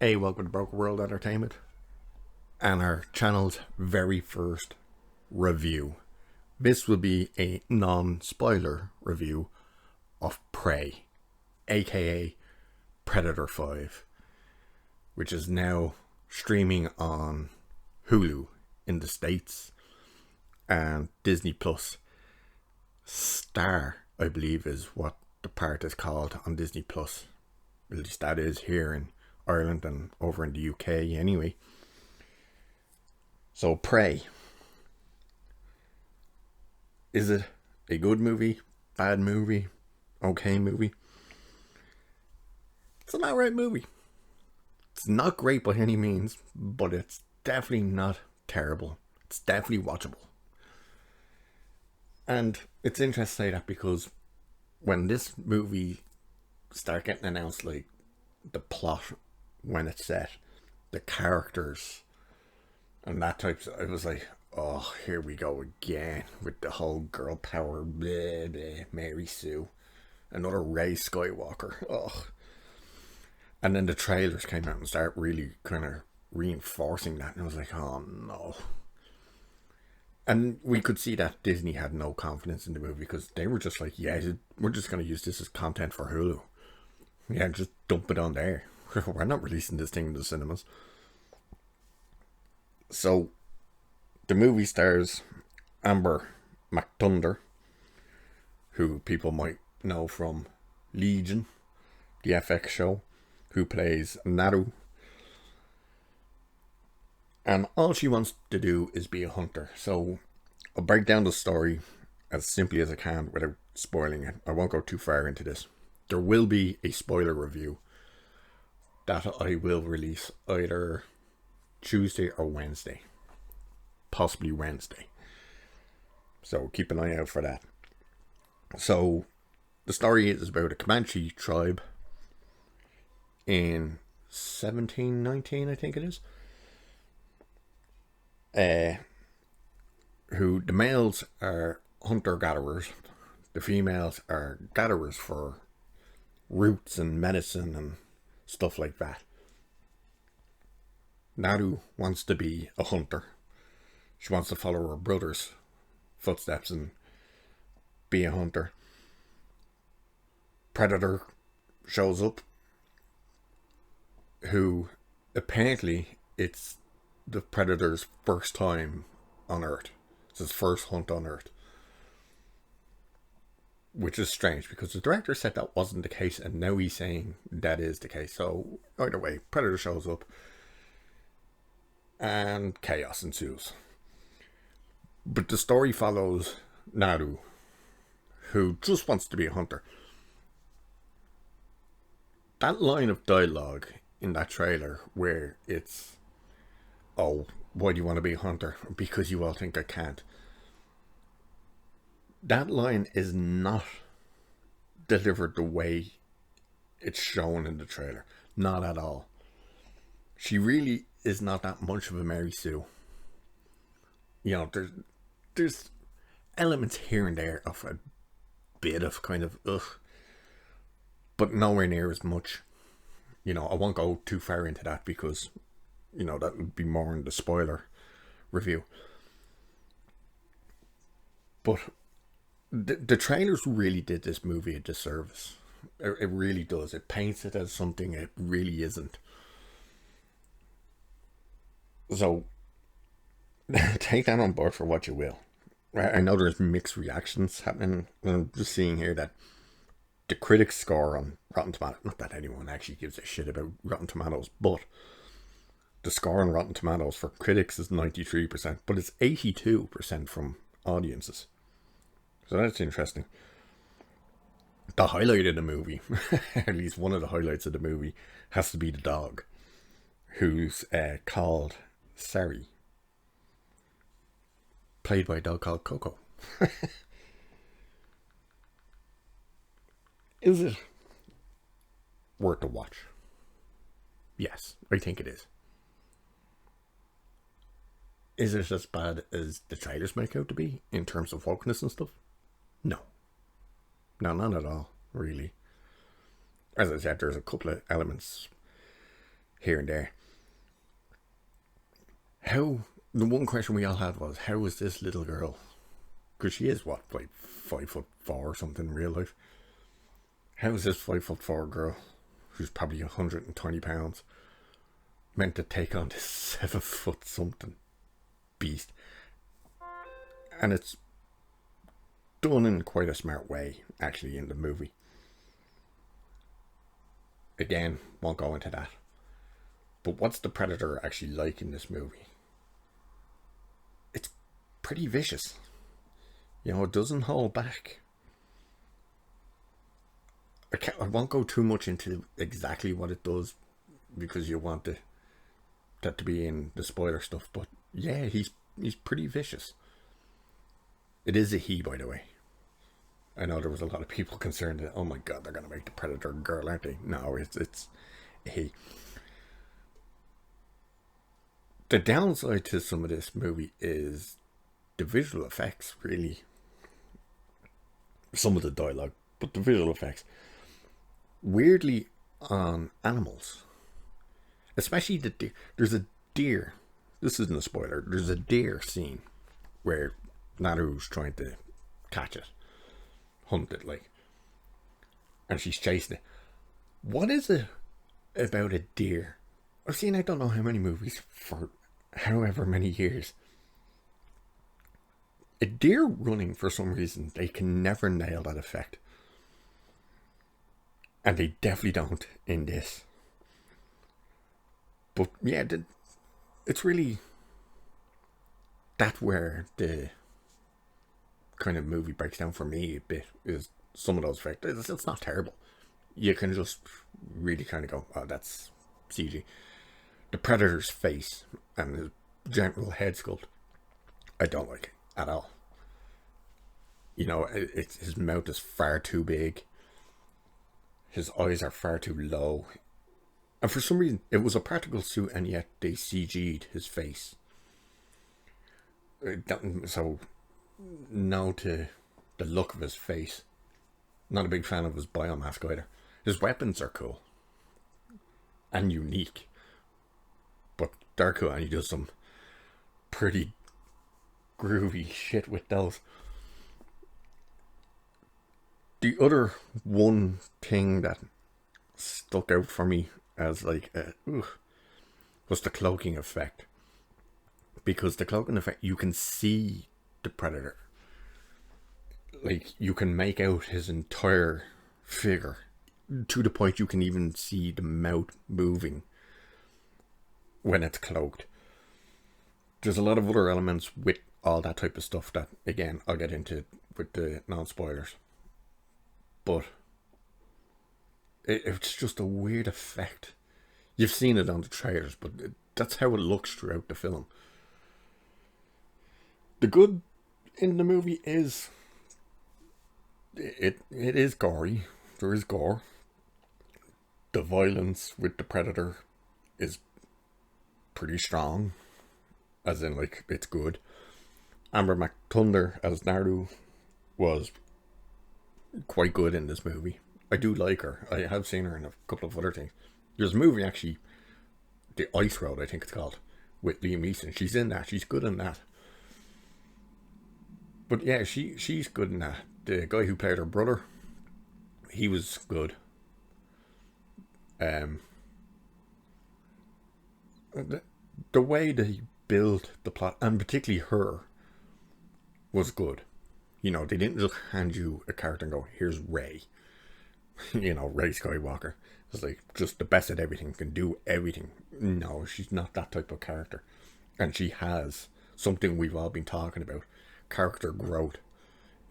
Hey, welcome to Broken World Entertainment and our channel's very first review. This will be a non-spoiler review of Prey, aka Predator 5, which is now streaming on Hulu in the States and Disney Plus. Star, I believe, is what the part is called on Disney Plus. At least that is here in Ireland and over in the UK anyway. So Prey. Is it a good movie? Bad movie? Okay movie? It's an alright movie. It's not great by any means, but it's definitely not terrible. It's definitely watchable. And it's interesting to say that because when this movie started getting announced, like the plot, when it's set, the characters, and that type of, I was like, oh, here we go again with the whole girl power, blah, blah, Mary Sue, another Rey Skywalker. Oh. And then the trailers came out and started really kind of reinforcing that, and I was like, oh no. And we could see that Disney had no confidence in the movie because they were just like, yeah, we're just going to use this as content for Hulu. Yeah, just dump it on there. We're not releasing this thing in the cinemas. So, the movie stars Amber McThunder, who people might know from Legion, the FX show, who plays Naru. And all she wants to do is be a hunter. So I'll break down the story as simply as I can without spoiling it. I won't go too far into this. There will be a spoiler review that I will release either Tuesday or Wednesday. Possibly Wednesday. So keep an eye out for that. So the story is about a Comanche tribe in 1719, I think it is. Who the males are hunter-gatherers, the females are gatherers for roots and medicine and stuff like that. Naru wants to be a hunter. She wants to follow her brother's footsteps and be a hunter. Predator shows up, who apparently it's the Predator's first time on Earth. It's his first hunt on Earth. Which is strange because the director said that wasn't the case and now he's saying that is the case. So either way, Predator shows up and chaos ensues. But the story follows Naru, who just wants to be a hunter. That line of dialogue in that trailer where it's, oh, why do you want to be a hunter? Because you all think I can't. That line is not delivered the way it's shown in the trailer. Not at all. She really is not that much of a Mary Sue. You know, there's elements here and there of a bit of kind of ugh, but nowhere near as much. You know, I won't go too far into that because, you know, that would be more in the spoiler review. But the trailers really did this movie a disservice. It really does. It paints it as something it really isn't. So take that on board for what you will. I know there's mixed reactions happening. I'm just seeing here that the critics score on Rotten Tomatoes, not that anyone actually gives a shit about Rotten Tomatoes, but the score on Rotten Tomatoes for critics is 93%, but it's 82% from audiences. So that's interesting. The highlight of the movie, at least one of the highlights of the movie, has to be the dog, who's called Sari, played by a dog called Coco. Is it worth a watch? Yes, I think it is. Is it as bad as the trailers make out to be in terms of wokeness and stuff? No. No, none at all, really. As I said, there's a couple of elements here and there. How, the one question we all had was, how is this little girl, because she is what, like 5'4" or something in real life, how is this 5'4" girl, who's probably 120 pounds, meant to take on this 7 foot something beast? And it's done in quite a smart way, actually, in the movie. Again, won't go into that. But what's the Predator actually like in this movie? It's pretty vicious. You know, it doesn't hold back. I won't go too much into exactly what it does, because you want that to be in the spoiler stuff. But yeah, he's pretty vicious. It is a he, by the way. I know there was a lot of people concerned that, oh my god, they're going to make the Predator a girl, aren't they? No, it's a he. The downside to some of this movie is the visual effects, really. Some of the dialogue, but the visual effects. Weirdly, on animals. Especially the deer. There's a deer. This isn't a spoiler. There's a deer scene where Naru's trying to catch it. Hunt it, like. And she's chasing it. What is it about a deer? I've seen I don't know how many movies for however many years. A deer running, for some reason, they can never nail that effect. And they definitely don't in this. But yeah, it's really that where the kind of movie breaks down for me a bit, is some of those effects. It's not terrible. You can just really kind of go, oh, that's CG. The Predator's face and his general head sculpt, I don't like it at all. You know, his mouth is far too big. His eyes are far too low. And for some reason, it was a practical suit, and yet they CG'd his face. So, no to the look of his face. Not a big fan of his biomask either. His weapons are cool. And unique. But they're cool, and he does some pretty groovy shit with those. The other one thing that stuck out for me as like, was the cloaking effect. Because the cloaking effect, you can see the Predator. Like, you can make out his entire figure. To the point you can even see the mouth moving when it's cloaked. There's a lot of other elements with all that type of stuff that, again, I'll get into with the non-spoilers. But it's just a weird effect. You've seen it on the trailers, but that's how it looks throughout the film. The good in the movie is it is gory. There is gore. The violence with the Predator is pretty strong, as in, like, it's good. Amber McThunder as Naru was quite good in this movie. I do like her. I have seen her in a couple of other things. There's a movie, actually, The Ice Road, I think it's called, with Liam Neeson. She's in that. She's good in that. But yeah, she's good in that. The guy who played her brother, he was good. The way they built the plot, and particularly her, was good. You know, they didn't just hand you a character and go, here's Rey. You know, Rey Skywalker. It's like, just the best at everything, can do everything. No, she's not that type of character. And she has something we've all been talking about, character growth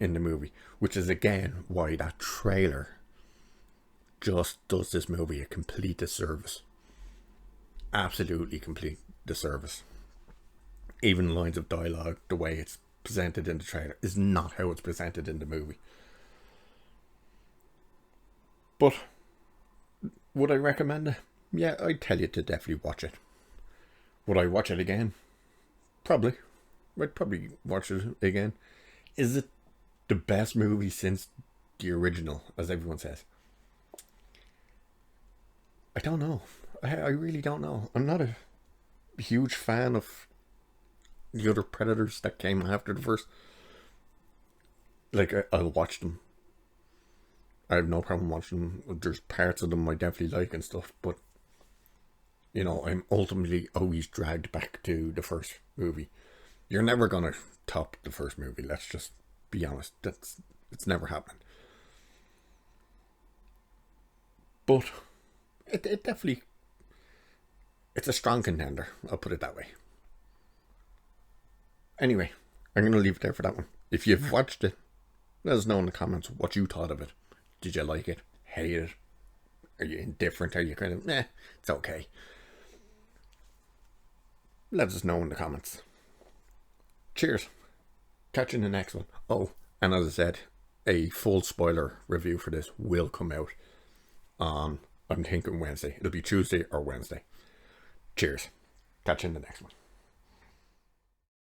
in the movie. Which is, again, why that trailer just does this movie a complete disservice. Absolutely complete disservice. Even lines of dialogue, the way it's presented in the trailer, is not how it's presented in the movie. But would I recommend it? Yeah, I'd tell you to definitely watch it. Would I watch it again? Probably. I'd probably watch it again. Is it the best movie since the original, as everyone says? I don't know. I really don't know. I'm not a huge fan of the other Predators that came after the first. Like, I'll watch them. I have no problem watching them. There's parts of them I definitely like and stuff, but you know, I'm ultimately always dragged back to the first movie. You're never gonna top the first movie. Let's just be honest. It's never happening. But it definitely, it's a strong contender. I'll put it that way. Anyway, I'm gonna leave it there for that one. If you've watched it, let us know in the comments what you thought of it. Did you like it? Hate it? Are you indifferent? Are you kind of it's okay? Let us know in the comments. Cheers. Catch you in the next one. Oh, and as I said, a full spoiler review for this will come out on, I'm thinking, Wednesday. It'll be Tuesday or Wednesday. Cheers. Catch you in the next one.